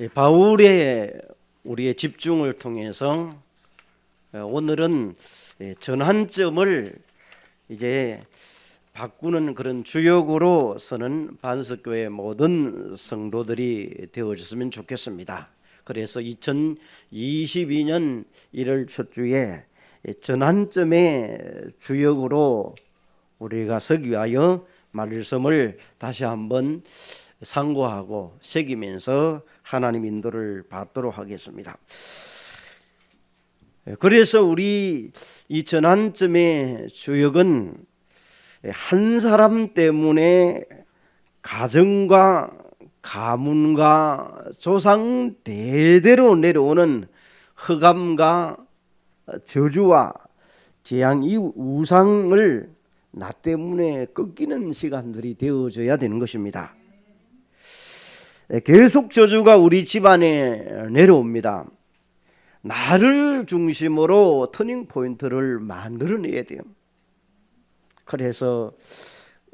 바울의 우리의 집중을 통해서 오늘은 전환점을 이제 바꾸는 그런 주역으로 서는 반석교회 모든 성도들이 되어졌으면 좋겠습니다. 그래서 2022년 1월 첫 주에 전환점의 주역으로 우리가 서기 위하여 말씀을 다시 한번 상고하고 새기면서 하나님 인도를 받도록 하겠습니다. 그래서 우리 이 전환점의 주역은 한 사람 때문에 가정과 가문과 조상 대대로 내려오는 흑암과 저주와 재앙, 이 우상을 나 때문에 꺾이는 시간들이 되어져야 되는 것입니다. 계속 저주가 우리 집안에 내려옵니다. 나를 중심으로 터닝 포인트를 만들어내야 돼요. 그래서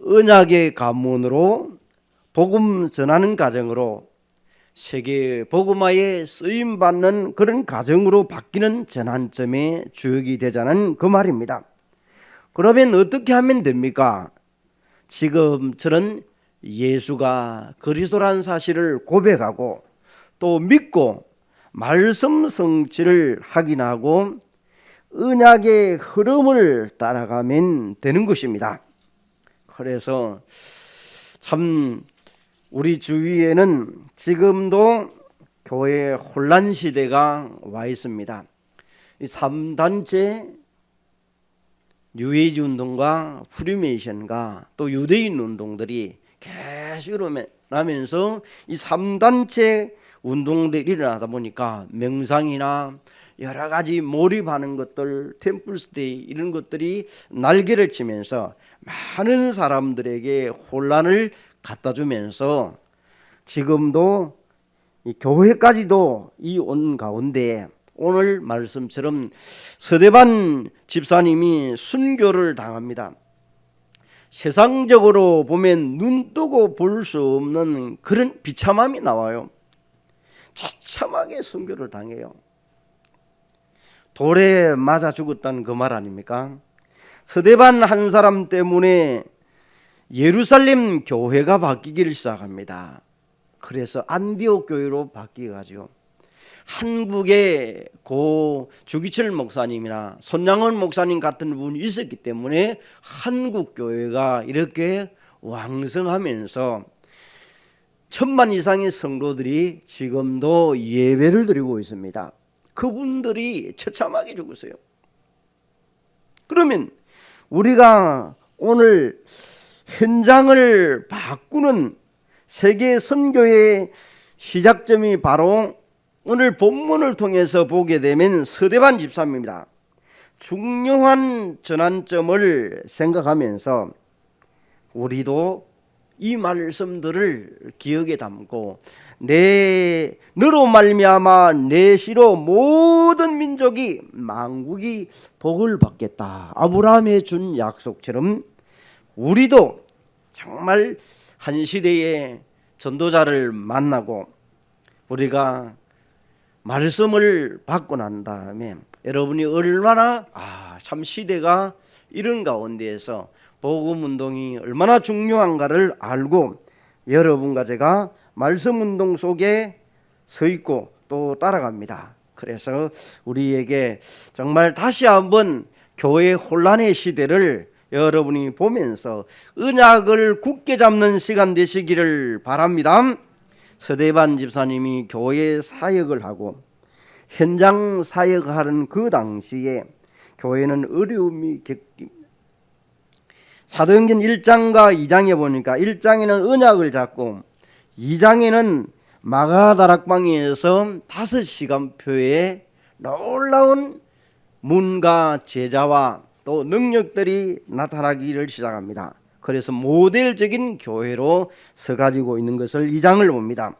언약의 가문으로 복음 전하는 가정으로 세계 복음화에 쓰임 받는 그런 가정으로 바뀌는 전환점의 주역이 되자는 그 말입니다. 그러면 어떻게 하면 됩니까? 지금처럼 예수가 그리스도라는 사실을 고백하고 또 믿고 말씀 성취를 확인하고 언약의 흐름을 따라가면 되는 것입니다. 그래서 참 우리 주위에는 지금도 교회 혼란 시대가 와 있습니다. 이 3단체 뉴에이지 운동과 프리메이션과 또 유대인 운동들이 계속 일어나면서 이 3단체 운동들이 일어나다 보니까 명상이나 여러 가지 몰입하는 것들, 템플스테이 이런 것들이 날개를 치면서 많은 사람들에게 혼란을 갖다 주면서 지금도 이 교회까지도 이 온 가운데 오늘 말씀처럼 서대반 집사님이 순교를 당합니다. 세상적으로 보면 눈 뜨고 볼 수 없는 그런 비참함이 나와요. 처참하게 순교를 당해요. 돌에 맞아 죽었다는 그 말 아닙니까? 서대반 한 사람 때문에 예루살렘 교회가 바뀌기를 시작합니다. 그래서 안디옥 교회로 바뀌어가지고 한국의 고 주기철 목사님이나 손양원 목사님 같은 분이 있었기 때문에 한국 교회가 이렇게 왕성하면서 1000만 이상의 성도들이 지금도 예배를 드리고 있습니다. 그분들이 처참하게 죽었어요. 그러면 우리가 오늘 현장을 바꾸는 세계 선교의 시작점이 바로 오늘 본문을 통해서 보게 되면 서대반 집사입니다. 중요한 전환점을 생각하면서 우리도 이 말씀들을 기억에 담고 너로 말미암아 내 씨로 모든 민족이 만국이 복을 받겠다. 아브라함에 준 약속처럼 우리도 정말 한 시대의 전도자를 만나고 우리가 말씀을 받고 난 다음에 여러분이 얼마나 참 시대가 이런 가운데에서 복음운동이 얼마나 중요한가를 알고 여러분과 제가 말씀운동 속에 서 있고 또 따라갑니다. 그래서 우리에게 정말 다시 한번 교회 혼란의 시대를 여러분이 보면서 언약을 굳게 잡는 시간 되시기를 바랍니다. 서대반 집사님이 교회 사역을 하고 현장 사역하는 그 당시에 교회는 어려움이 겪습니다. 사도행전 1장과 2장에 보니까 1장에는 언약을 잡고 2장에는 마가다락방에서 5시간표에 놀라운 문과 제자와 또 능력들이 나타나기를 시작합니다. 그래서 모델적인 교회로 서가지고 있는 것을 2장을 봅니다.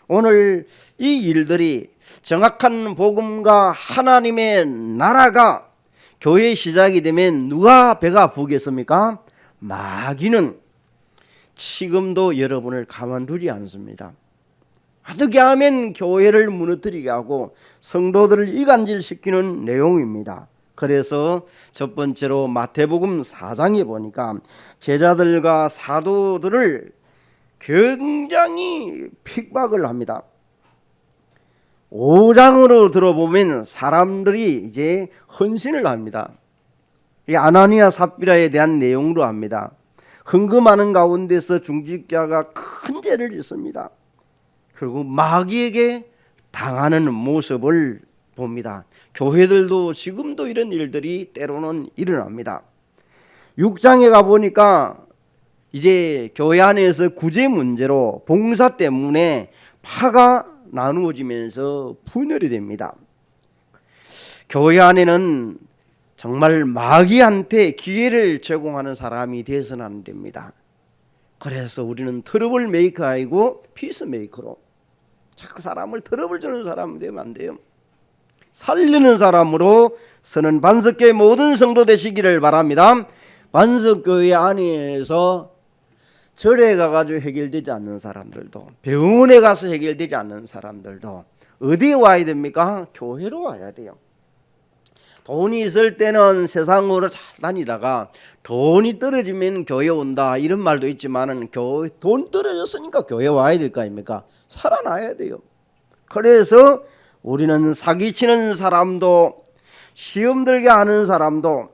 오늘 이 일들이 정확한 복음과 하나님의 나라가 교회 시작이 되면 누가 배가 부겠습니까? 마귀는 지금도 여러분을 가만두지 않습니다. 어떻게 하면 교회를 무너뜨리게 하고 성도들을 이간질시키는 내용입니다. 그래서 첫 번째로 마태복음 4장에 보니까 제자들과 사도들을 굉장히 핍박을 합니다. 5장으로 들어보면 사람들이 이제 헌신을 합니다. 이 아나니아 삽비라에 대한 내용으로 합니다. 헌금하는 가운데서 중직자가 큰 죄를 짓습니다. 결국 마귀에게 당하는 모습을 봅니다. 교회들도 지금도 이런 일들이 때로는 일어납니다. 6장에 가보니까 이제 교회 안에서 구제 문제로 봉사 때문에 파가 나누어지면서 분열이 됩니다. 교회 안에는 정말 마귀한테 기회를 제공하는 사람이 되어서는 안 됩니다. 그래서 우리는 트러블 메이커가 아니고 피스 메이커로 자꾸 사람을 트러블 주는 사람 되면 안 돼요. 살리는 사람으로 서는 반석교회 모든 성도 되시기를 바랍니다. 반석교회 안에서 절에 가가지고 해결되지 않는 사람들도, 병원에 가서 해결되지 않는 사람들도 어디에 와야 됩니까? 교회로 와야 돼요. 돈이 있을 때는 세상으로 잘 다니다가 돈이 떨어지면 교회 온다 이런 말도 있지만은 돈 떨어졌으니까 교회 와야 될 거 아닙니까? 살아나야 돼요. 그래서 우리는 사기치는 사람도 시험 들게 하는 사람도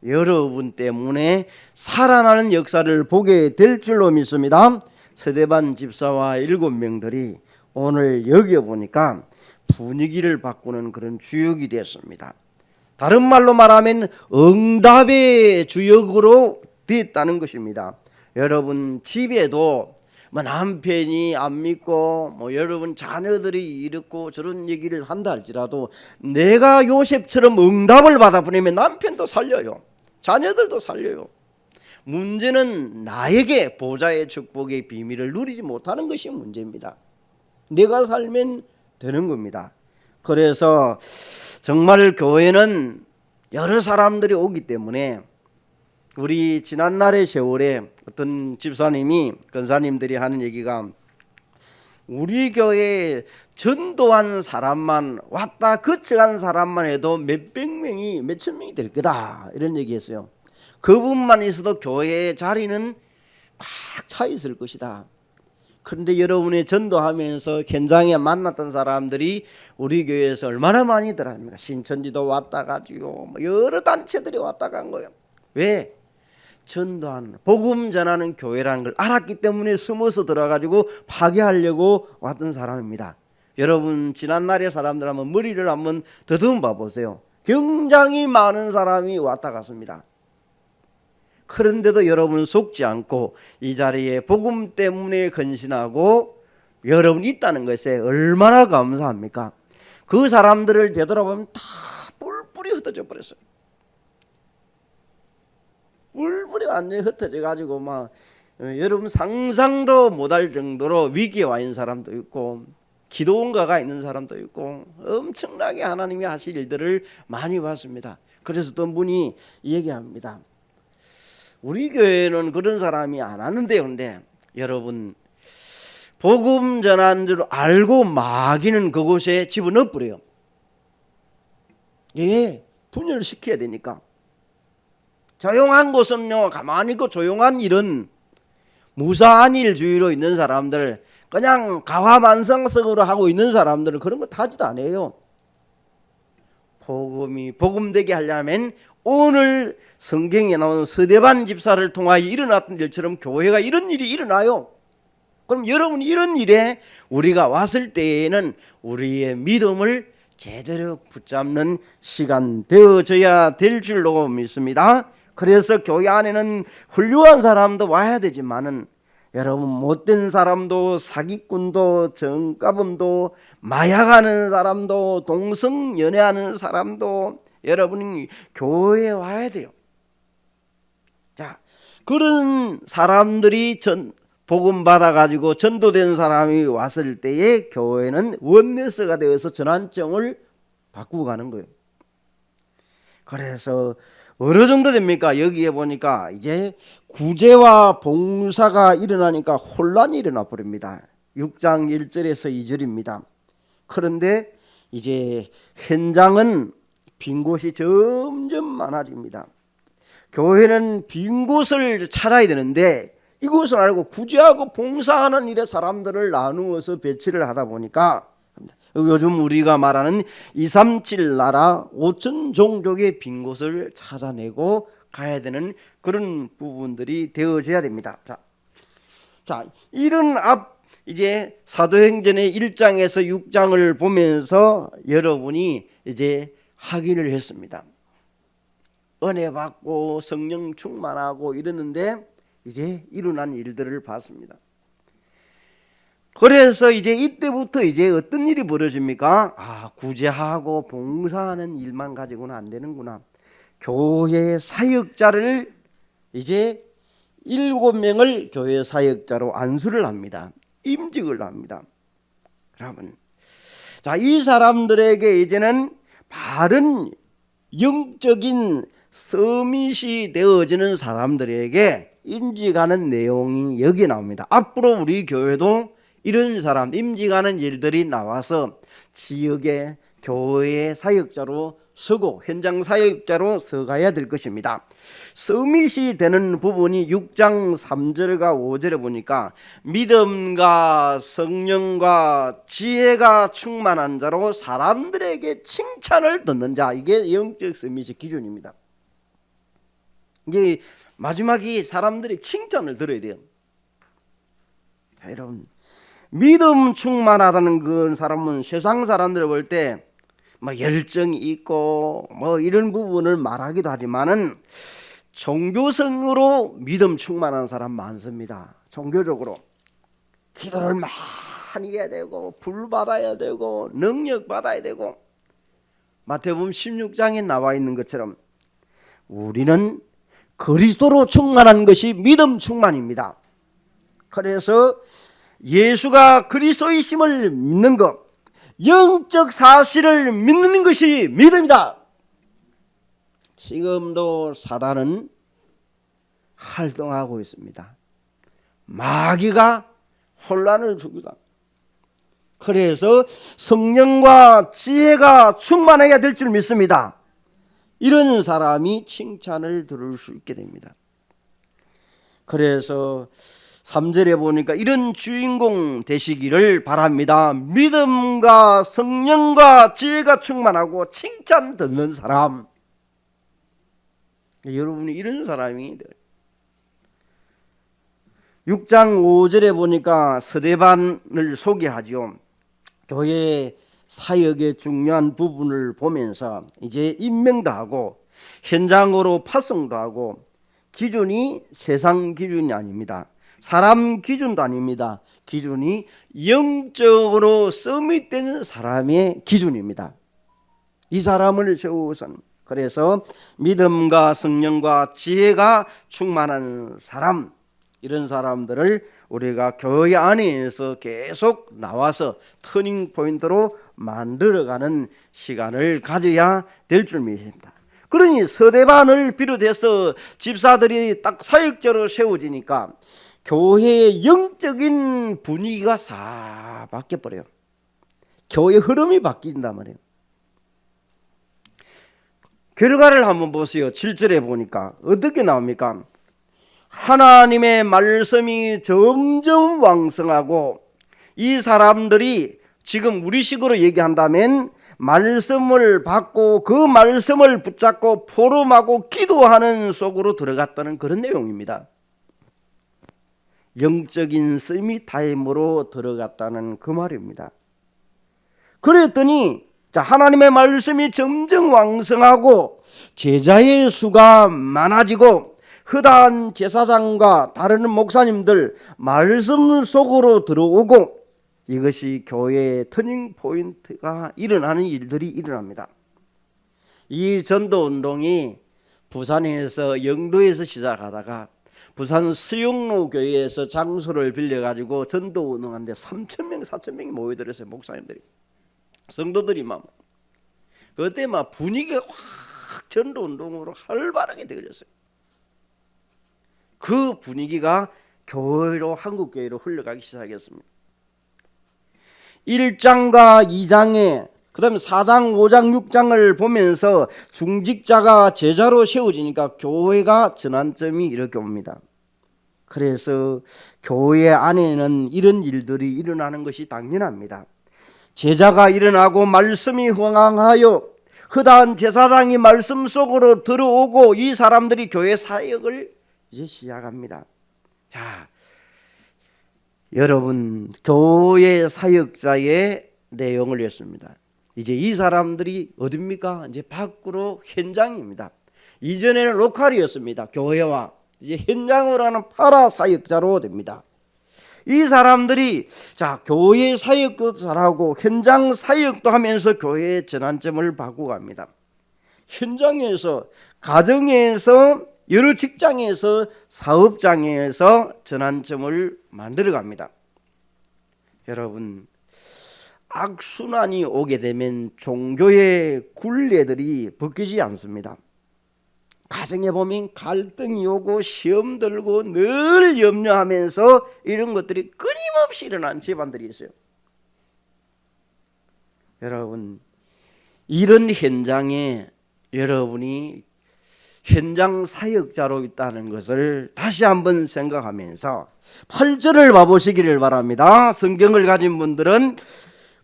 여러분 때문에 살아나는 역사를 보게 될 줄로 믿습니다. 서대반 집사와 7명들이 오늘 여기 보니까 분위기를 바꾸는 그런 주역이 됐습니다. 다른 말로 말하면 응답의 주역으로 됐다는 것입니다. 여러분 집에도 뭐 남편이 안 믿고 여러분 자녀들이 이렇고 저런 얘기를 한다 할지라도 내가 요셉처럼 응답을 받아보내면 남편도 살려요. 자녀들도 살려요. 문제는 나에게 보좌의 축복의 비밀을 누리지 못하는 것이 문제입니다. 내가 살면 되는 겁니다. 그래서 정말 교회는 여러 사람들이 오기 때문에 우리 지난날의 세월에 어떤 집사님이 권사님들이 하는 얘기가 우리 교회에 전도한 사람만 왔다 거쳐간 사람만 해도 몇백 명이 몇천 명이 될 거다 이런 얘기했어요. 그분만 있어도 교회의 자리는 꽉 차 있을 것이다. 그런데 여러분이 전도하면서 현장에 만났던 사람들이 우리 교회에서 얼마나 많이들 합니까? 신천지도 왔다 가지고 여러 단체들이 왔다 간 거예요. 왜? 전도하는 복음 전하는 교회라는 걸 알았기 때문에 숨어서 들어가지고 파괴하려고 왔던 사람입니다. 여러분 지난날의 사람들 한번 머리를 한번 더듬어 보세요. 굉장히 많은 사람이 왔다 갔습니다. 그런데도 여러분 속지 않고 이 자리에 복음 때문에 헌신하고 여러분 있다는 것에 얼마나 감사합니까? 그 사람들을 되돌아보면 다 뿔뿔이 흩어져 버렸어요. 뿔뿔이 완전히 흩어져 가지고 막 여러분 상상도 못할 정도로 위기에 와 있는 사람도 있고 기도원가가 있는 사람도 있고 엄청나게 하나님이 하실 일들을 많이 봤습니다. 그래서 어떤 분이 얘기합니다. 우리 교회는 그런 사람이 안 하는데요. 근데 여러분 복음 전하는 줄 알고 마귀는 그곳에 집어넣어 버려요. 예, 분열시켜야 되니까. 조용한 곳은요 가만히 있고 조용한 일은 무사한 일주의로 있는 사람들 그냥 가화만성석으로 하고 있는 사람들은 그런 거 타지도 않아요. 복음이 복음되게 하려면 오늘 성경에 나오는 서대반 집사를 통하여 일어났던 일처럼 교회가 이런 일이 일어나요. 그럼 여러분 이런 일에 우리가 왔을 때에는 우리의 믿음을 제대로 붙잡는 시간 되어져야 될 줄로 믿습니다. 그래서 교회 안에는 훌륭한 사람도 와야 되지만은 여러분 못된 사람도 사기꾼도 정가범도 마약하는 사람도 동성연애하는 사람도 여러분이 교회에 와야 돼요. 자, 그런 사람들이 복음 받아가지고 전도된 사람이 왔을 때에 교회는 원내스가 되어서 전환점을 바꾸고 가는 거예요. 그래서 어느 정도 됩니까? 여기에 보니까 이제 구제와 봉사가 일어나니까 혼란이 일어나 버립니다. 6장 1절에서 2절입니다. 그런데 이제 현장은 빈 곳이 점점 많아집니다. 교회는 빈 곳을 찾아야 되는데 이곳을 알고 구제하고 봉사하는 일에 사람들을 나누어서 배치를 하다 보니까 요즘 우리가 말하는 237 나라 5천 종족의 빈 곳을 찾아내고 가야 되는 그런 부분들이 되어져야 됩니다. 자, 이런 이제 사도행전의 1장에서 6장을 보면서 여러분이 이제 확인을 했습니다. 은혜 받고 성령 충만하고 이러는데 이제 일어난 일들을 봤습니다. 그래서 이제 이때부터 이제 어떤 일이 벌어집니까? 구제하고 봉사하는 일만 가지고는 안 되는구나. 교회 사역자를 이제 7명을 교회 사역자로 안수를 합니다. 임직을 합니다. 여러분, 자, 이 사람들에게 이제는 바른 영적인 서밋이 되어지는 사람들에게 임직하는 내용이 여기 나옵니다. 앞으로 우리 교회도 이런 사람 임직하는 일들이 나와서 지역의 교회 사역자로 서고 현장 사역자로 서가야 될 것입니다. 서밋이 되는 부분이 6장 3절과 5절에 보니까 믿음과 성령과 지혜가 충만한 자로 사람들에게 칭찬을 듣는 자, 이게 영적 서밋의 기준입니다. 이제 마지막이 사람들이 칭찬을 들어야 돼요. 자, 여러분, 믿음 충만하다는 그 사람은 세상 사람들을 볼 때 뭐 열정이 있고 뭐 이런 부분을 말하기도 하지만은 종교성으로 믿음 충만한 사람 많습니다. 종교적으로 기도를 많이 해야 되고 불 받아야 되고 능력 받아야 되고 마태복음 16장에 나와 있는 것처럼 우리는 그리스도로 충만한 것이 믿음 충만입니다. 그래서 예수가 그리스도이심을 믿는 것, 영적 사실을 믿는 것이 믿음이다. 지금도 사단은 활동하고 있습니다. 마귀가 혼란을 줍니다. 그래서 성령과 지혜가 충만해야 될 줄 믿습니다. 이런 사람이 칭찬을 들을 수 있게 됩니다. 그래서 3절에 보니까 이런 주인공 되시기를 바랍니다. 믿음과 성령과 지혜가 충만하고 칭찬 듣는 사람. 여러분이 이런 사람이 돼요. 6장 5절에 보니까 스데반을 소개하죠. 교회 사역의 중요한 부분을 보면서 이제 임명도 하고 현장으로 파송도 하고 기준이 세상 기준이 아닙니다. 사람 기준도 아닙니다. 기준이 영적으로 서밋된 사람의 기준입니다. 이 사람을 세우선 그래서 믿음과 성령과 지혜가 충만한 사람, 이런 사람들을 우리가 교회 안에서 계속 나와서 터닝 포인트로 만들어가는 시간을 가져야 될 줄 믿습니다. 그러니 서대반을 비롯해서 집사들이 딱 사역자로 세워지니까 교회의 영적인 분위기가 싹 바뀌어버려요. 교회의 흐름이 바뀐단 말이에요. 결과를 한번 보세요. 7절에 보니까 어떻게 나옵니까? 하나님의 말씀이 점점 왕성하고 이 사람들이 지금 우리식으로 얘기한다면 말씀을 받고 그 말씀을 붙잡고 포럼하고 기도하는 속으로 들어갔다는 그런 내용입니다. 영적인 서밋 타임으로 들어갔다는 그 말입니다. 그랬더니 하나님의 말씀이 점점 왕성하고 제자의 수가 많아지고 허다한 제사장과 다른 목사님들 말씀 속으로 들어오고 이것이 교회의 터닝 포인트가 일어나는 일들이 일어납니다. 이 전도운동이 부산에서 영도에서 시작하다가 부산 수영로 교회에서 장소를 빌려가지고 전도운동하는데 3,000명 4,000명이 모여들었어요. 목사님들이 성도들이 막 그때 막 분위기가 확 전도운동으로 활발하게 되어졌어요. 그 분위기가 교회로 한국교회로 흘러가기 시작했습니다. 1장과 2장에 그다음에 4장, 5장, 6장을 보면서 중직자가 제자로 세워지니까 교회가 전환점이 이렇게 옵니다. 그래서 교회 안에는 이런 일들이 일어나는 것이 당연합니다. 제자가 일어나고 말씀이 흥황하여 허다한 제사장이 말씀 속으로 들어오고 이 사람들이 교회 사역을 이제 시작합니다. 자, 여러분 교회 사역자의 내용을 했습니다. 이제 이 사람들이 어딥니까? 이제 밖으로 현장입니다. 이전에는 로컬이었습니다. 교회와 이제 현장으로 하는 파라 사역자로 됩니다. 이 사람들이 자 교회 사역도 잘하고 현장 사역도 하면서 교회의 전환점을 바꾸고 갑니다. 현장에서, 가정에서, 여러 직장에서, 사업장에서 전환점을 만들어 갑니다. 여러분, 악순환이 오게 되면 종교의 굴레들이 벗기지 않습니다. 가정에 보면 갈등이 오고 시험 들고 늘 염려하면서 이런 것들이 끊임없이 일어나는 집안들이 있어요. 여러분, 이런 현장에 여러분이 현장 사역자로 있다는 것을 다시 한번 생각하면서 8절을 봐보시기를 바랍니다. 성경을 가진 분들은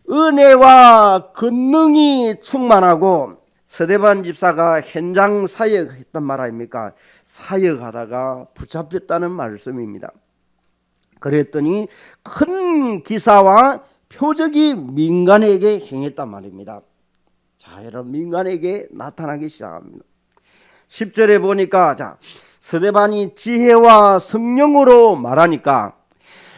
은혜와 권능이 충만하고 스데반 집사가 현장 사역했단 말 아닙니까? 사역하다가 붙잡혔다는 말씀입니다. 그랬더니 큰 기사와 표적이 민간에게 행했단 말입니다. 자, 여러분 민간에게 나타나기 시작합니다. 10절에 보니까 자, 스데반이 지혜와 성령으로 말하니까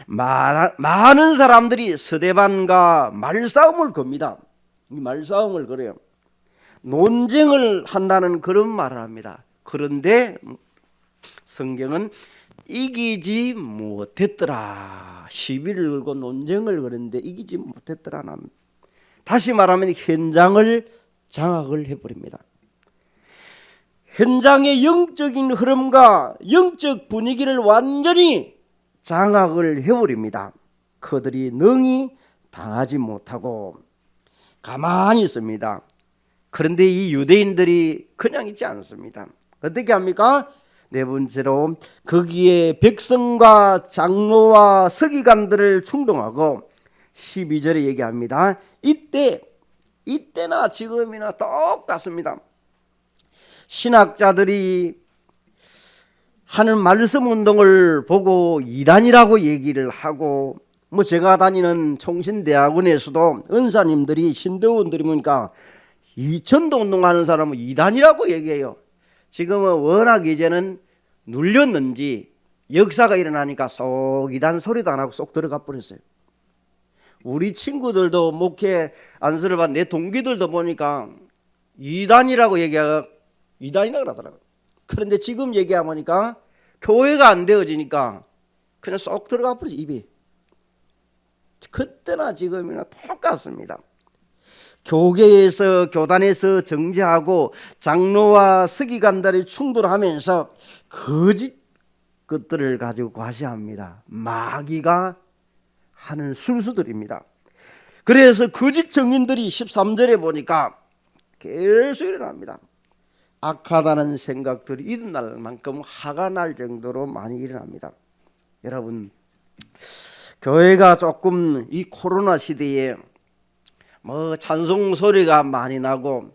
많은 사람들이 스데반과 말싸움을 겁니다. 이 말싸움을 걸어요. 논쟁을 한다는 그런 말을 합니다. 그런데 성경은 이기지 못했더라. 시비를 걸고 논쟁을 걸었는데 이기지 못했더라. 다시 말하면 현장을 장악을 해버립니다. 현장의 영적인 흐름과 영적 분위기를 완전히 장악을 해버립니다. 그들이 능히 당하지 못하고 가만히 있습니다. 그런데 이 유대인들이 그냥 있지 않습니다. 어떻게 합니까? 네 번째로 거기에 백성과 장로와 서기관들을 충동하고 12절에 얘기합니다. 이때나 지금이나 똑같습니다. 신학자들이 하는 말씀 운동을 보고 이단이라고 얘기를 하고 제가 다니는 총신대학원에서도 은사님들이 신대원들이 보니까 전도 운동하는 사람은 이단이라고 얘기해요. 지금은 워낙 이제는 눌렸는지 역사가 일어나니까 쏙 이단 소리도 안 하고 쏙 들어가 버렸어요. 우리 친구들도 목회 안수를 받은 내 동기들도 보니까 이단이라고 얘기하고 이단이라고 그러더라고요. 그런데 지금 얘기해보니까 교회가 안 되어지니까 그냥 쏙 들어가 버렸어요. 입이. 그때나 지금이나 똑같습니다. 교계에서 교단에서 정죄하고 장로와 서기관들이 충돌하면서 거짓 것들을 가지고 과시합니다. 마귀가 하는 술수들입니다. 그래서 거짓 증인들이 13절에 보니까 계속 일어납니다. 악하다는 생각들이 일어날 만큼 화가 날 정도로 많이 일어납니다. 여러분, 교회가 조금 이 코로나 시대에 찬송 소리가 많이 나고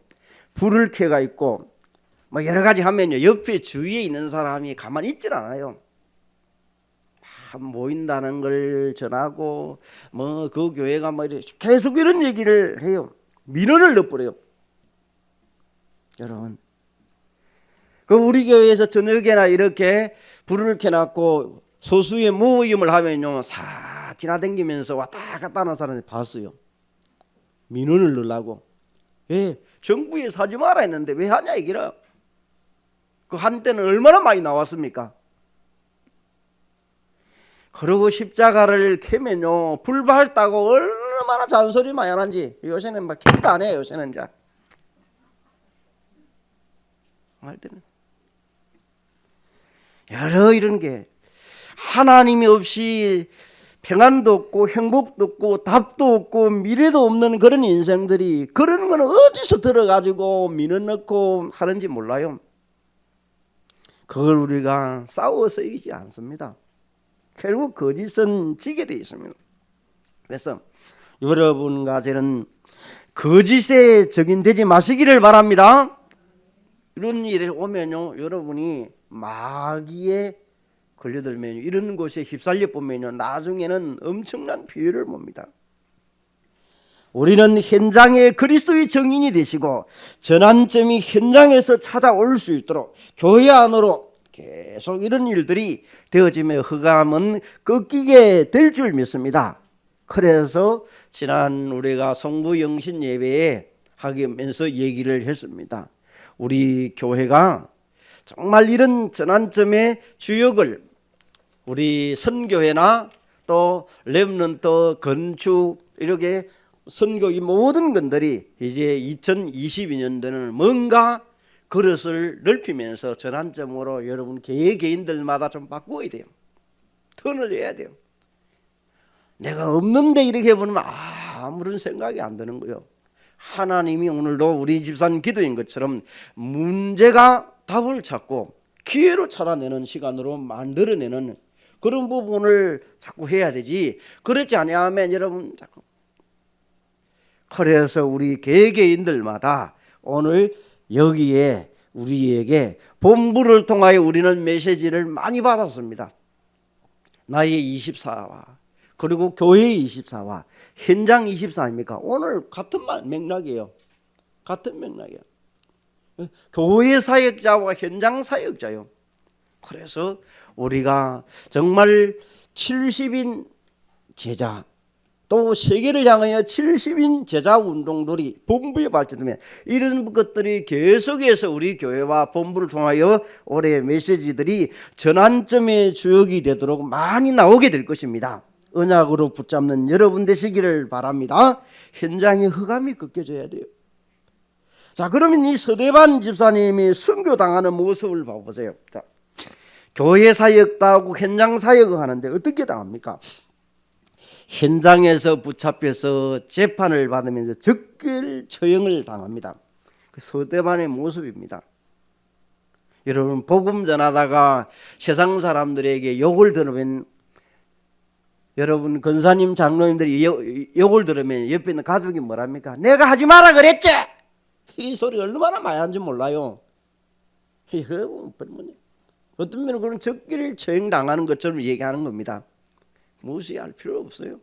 불을 켜가 있고 여러 가지 하면요 옆에 주위에 있는 사람이 가만히 있질 않아요. 모인다는 걸 전하고 그 교회가 계속 이런 얘기를 해요. 민원을 넣어버려요. 여러분, 그 우리 교회에서 저녁에나 이렇게 불을 켜놨고 소수의 모임을 하면요 사 지나다니면서 왔다 갔다 하는 사람을 봤어요. 민원을 넣으려고. 왜? 정부에서 하지 마라 했는데 왜 하냐 얘기를. 그 한때는 얼마나 많이 나왔습니까? 그러고 십자가를 캐면요 불 밝다고 얼마나 잔소리 많이 하는지 요새는 막 캐지도 안 해요. 요새는 이제 할 때는 여러 이런 게 하나님이 없이 평안도 없고 행복도 없고 답도 없고 미래도 없는 그런 인생들이 그런 거는 어디서 들어가지고 민원 넣고 하는지 몰라요. 그걸 우리가 싸워서 이기지 않습니다. 결국 거짓은 지게 되어 있습니다. 그래서 여러분과 저는 거짓에 적인되지 마시기를 바랍니다. 이런 일이 오면요, 여러분이 마귀에 걸려들면 이런 곳에 휩쓸려 보면요, 나중에는 엄청난 피해를 봅니다. 우리는 현장의 그리스도의 증인이 되시고 전환점이 현장에서 찾아올 수 있도록 교회 안으로 계속 이런 일들이 되어지며 흑암은 꺾이게 될 줄 믿습니다. 그래서 지난 우리가 성부 영신 예배에 하면서 얘기를 했습니다. 우리 교회가 정말 이런 전환점의 주역을 우리 선교회나 또 렘넌트 건축 이렇게 선교 이 모든 것들이 이제 2022년도는 뭔가 그릇을 넓히면서 전환점으로 여러분 개개인들마다 좀 바꾸어야 돼요. 턴을 해야 돼요. 내가 없는데 이렇게 보면 아무런 생각이 안 드는 거예요. 하나님이 오늘도 우리 집사님 기도인 것처럼 문제가 답을 찾고 기회로 찾아내는 시간으로 만들어내는 그런 부분을 자꾸 해야 되지. 그렇지 않으면 여러분 자꾸. 그래서 우리 개개인들마다 오늘 여기에 우리에게 본부를 통하여 우리는 메시지를 많이 받았습니다. 나의 24와 그리고 교회의 24와 현장 24입니까? 오늘 같은 맥락이에요. 같은 맥락이에요. 교회 사역자와 현장 사역자요. 그래서 우리가 정말 70인 제자 또 세계를 향하여 70인 제자 운동들이 본부에 발전되면 이런 것들이 계속해서 우리 교회와 본부를 통하여 올해 메시지들이 전환점의 주역이 되도록 많이 나오게 될 것입니다. 언약으로 붙잡는 여러분 되시기를 바랍니다. 현장에 흑암이 꺾여져야 돼요. 자, 그러면 이 서대반 집사님이 순교당하는 모습을 봐보세요. 자, 교회 사역도 하고 현장 사역을 하는데 어떻게 당합니까? 현장에서 붙잡혀서 재판을 받으면서 적결 처형을 당합니다. 그 서대반의 모습입니다. 여러분 복음 전하다가 세상 사람들에게 욕을 들으면 여러분 권사님 장로님들이 욕을 들으면 옆에 있는 가족이 뭐랍니까? 내가 하지 마라 그랬지? 이 소리 얼마나 많이 하는지 몰라요. 어떤 면은 그런 적결 처형 당하는 것처럼 얘기하는 겁니다. 무시할 필요 없어요.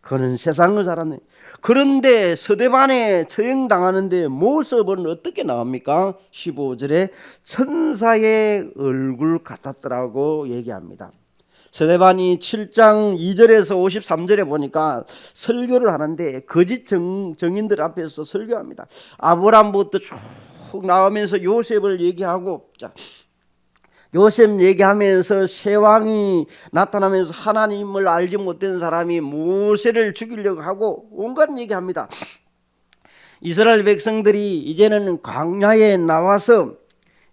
그는 세상을 살았네. 그런데 서대반에 처형당하는데 모습은 어떻게 나옵니까? 15절에 천사의 얼굴 같았더라고 얘기합니다. 서대반이 7장 2절에서 53절에 보니까 설교를 하는데 거짓 정인들 앞에서 설교합니다. 아브라함부터 쭉 나오면서 요셉을 얘기하고, 자, 요셉 얘기하면서 새 왕이 나타나면서 하나님을 알지 못된 사람이 모세를 죽이려고 하고 온갖 얘기합니다. 이스라엘 백성들이 이제는 광야에 나와서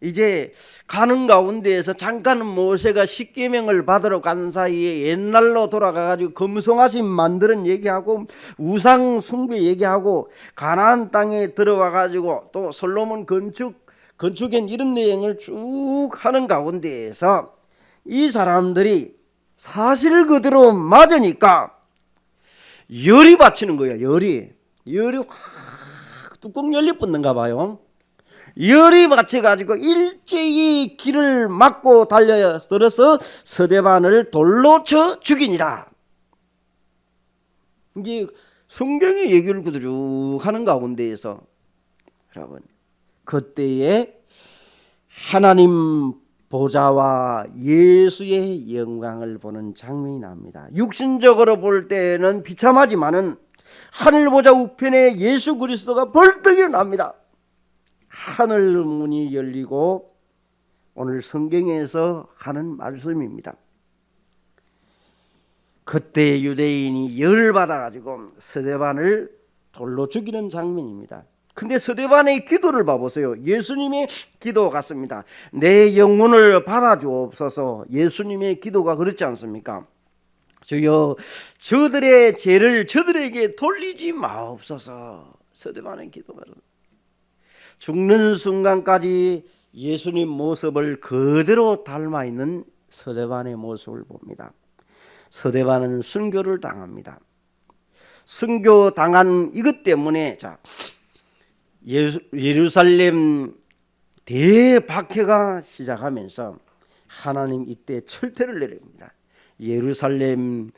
이제 가는 가운데에서 잠깐 모세가 십계명을 받으러 간 사이에 옛날로 돌아가가지고 금송아지 만드는 얘기하고 우상 숭배 얘기하고 가나안 땅에 들어와가지고 또 솔로몬 건축엔 이런 내용을 쭉 하는 가운데에서 이 사람들이 사실 그대로 맞으니까 열이 받치는 거예요. 열이 확 뚜껑 열리 붙는가 봐요. 열이 받쳐가지고 일제히 길을 막고 달려들어서 서대반을 돌로 쳐 죽이니라. 이게 성경의 얘기를 그대로 하는 가운데에서 여러분 그때에 하나님 보좌와 예수의 영광을 보는 장면이 납니다. 육신적으로 볼 때는 비참하지만은 하늘 보좌 우편에 예수 그리스도가 벌떡 일어납니다. 하늘 문이 열리고 오늘 성경에서 하는 말씀입니다. 그때 유대인이 열을 받아가지고 서대반을 돌로 죽이는 장면입니다. 근데 서대반의 기도를 봐보세요. 예수님의 기도 같습니다. 내 영혼을 받아주옵소서. 예수님의 기도가 그렇지 않습니까? 주여 저들의 죄를 저들에게 돌리지 마옵소서. 서대반의 기도가 죽는 순간까지 예수님 모습을 그대로 닮아 있는 서대반의 모습을 봅니다. 서대반은 순교를 당합니다. 순교 당한 이것 때문에 예루살렘 대박해가 시작하면서 하나님 이때 철퇴를 내립니다. 예루살렘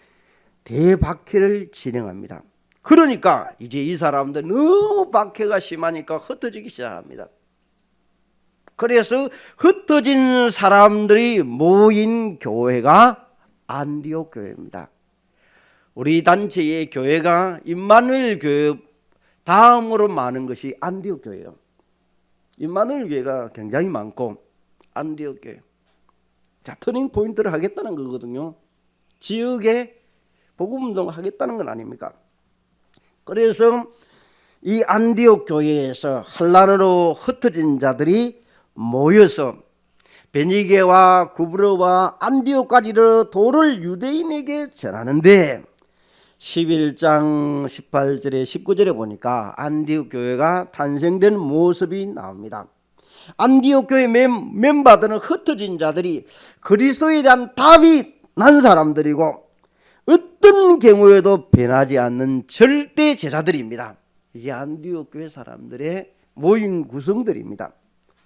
대박해를 진행합니다. 그러니까 이제 이 사람들 너무 박해가 심하니까 흩어지기 시작합니다. 그래서 흩어진 사람들이 모인 교회가 안디옥 교회입니다. 우리 단체의 교회가 임마누엘 교회 다음으로 많은 것이 안디옥 교회예요. 임마누엘 교회가 굉장히 많고 안디옥 교회. 터닝 포인트를 하겠다는 거거든요. 지역에 복음 운동을 하겠다는 건 아닙니까? 그래서 이 안디옥 교회에서 한란으로 흩어진 자들이 모여서 베니게와 구브로와 안디옥까지로 도를 유대인에게 전하는데 11장 18절에 19절에 보니까 안디옥 교회가 탄생된 모습이 나옵니다. 안디옥 교회 멤버들은 흩어진 자들이 그리스도에 대한 답이 난 사람들이고 어떤 경우에도 변하지 않는 절대 제자들입니다. 이게 안디옥 교회 사람들의 모임 구성들입니다.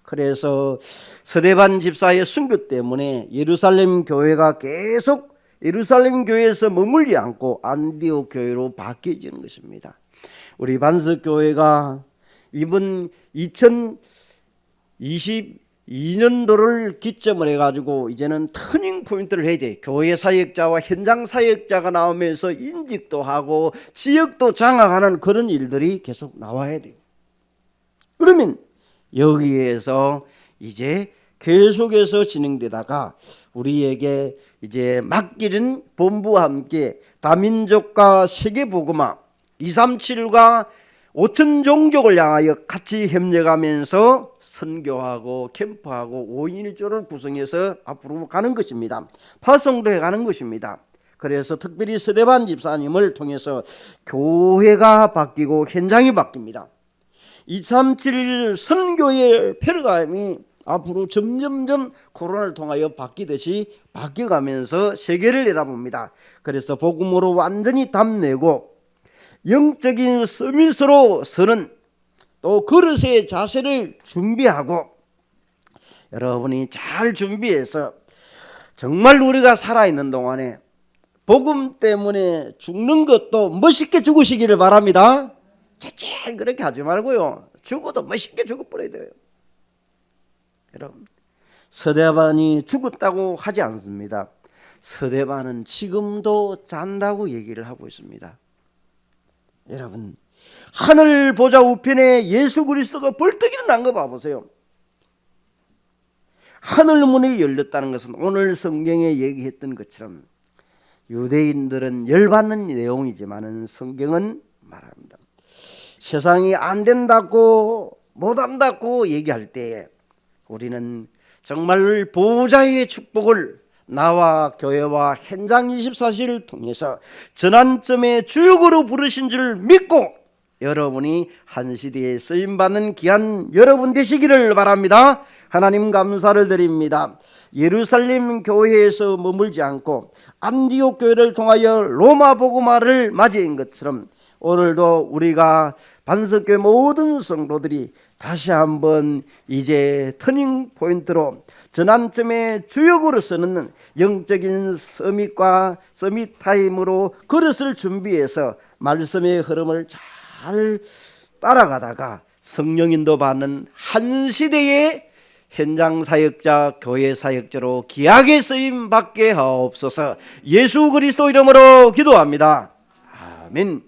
그래서 서대반 집사의 순교 때문에 예루살렘 교회가 계속 예루살렘 교회에서 머물지 않고 안디옥 교회로 바뀌어지는 것입니다. 우리 반석교회가 이번 2022년도를 기점을 해가지고 이제는 터닝 포인트를 해야 돼. 교회 사역자와 현장 사역자가 나오면서 인직도 하고 지역도 장악하는 그런 일들이 계속 나와야 돼요. 그러면 여기에서 이제 계속해서 진행되다가 우리에게 이제 맡기는 본부와 함께 다민족과 세계복음화 237과 5천 종족을 향하여 같이 협력하면서 선교하고 캠프하고 5인 1조를 구성해서 앞으로 가는 것입니다. 파송도에 가는 것입니다. 그래서 특별히 서대반 집사님을 통해서 교회가 바뀌고 현장이 바뀝니다. 237 선교의 패러다임이 앞으로 점점점 코로나를 통하여 바뀌듯이 바뀌어가면서 세계를 내다봅니다. 그래서 복음으로 완전히 답내고 영적인 서밋으로 서는 또 그릇의 자세를 준비하고 여러분이 잘 준비해서 정말 우리가 살아있는 동안에 복음 때문에 죽는 것도 멋있게 죽으시기를 바랍니다. 채채 그렇게 하지 말고요. 죽어도 멋있게 죽어버려야 돼요. 여러분 서대반이 죽었다고 하지 않습니다. 서대반은 지금도 잔다고 얘기를 하고 있습니다. 여러분 하늘 보좌 우편에 예수 그리스도가 벌떡 일어난 거 봐보세요. 하늘 문이 열렸다는 것은 오늘 성경에 얘기했던 것처럼 유대인들은 열받는 내용이지만 성경은 말합니다. 세상이 안 된다고 못한다고 얘기할 때에 우리는 정말 보좌의 축복을 나와 교회와 현장 24시를 통해서 전환점의 주역으로 부르신 줄 믿고 여러분이 한 시대에 쓰임받는 귀한 여러분 되시기를 바랍니다. 하나님 감사를 드립니다. 예루살렘 교회에서 머물지 않고 안디옥 교회를 통하여 로마 복음화를 맞이한 것처럼 오늘도 우리가 반석교회 모든 성도들이 다시 한번 이제 터닝 포인트로 전환점의 주역으로 서는 영적인 서밋과 서밋 타임으로 그릇을 준비해서 말씀의 흐름을 잘 따라가다가 성령 인도 받는 한 시대의 현장 사역자, 교회 사역자로 귀하게 쓰임 받게 하옵소서. 예수 그리스도 이름으로 기도합니다. 아멘.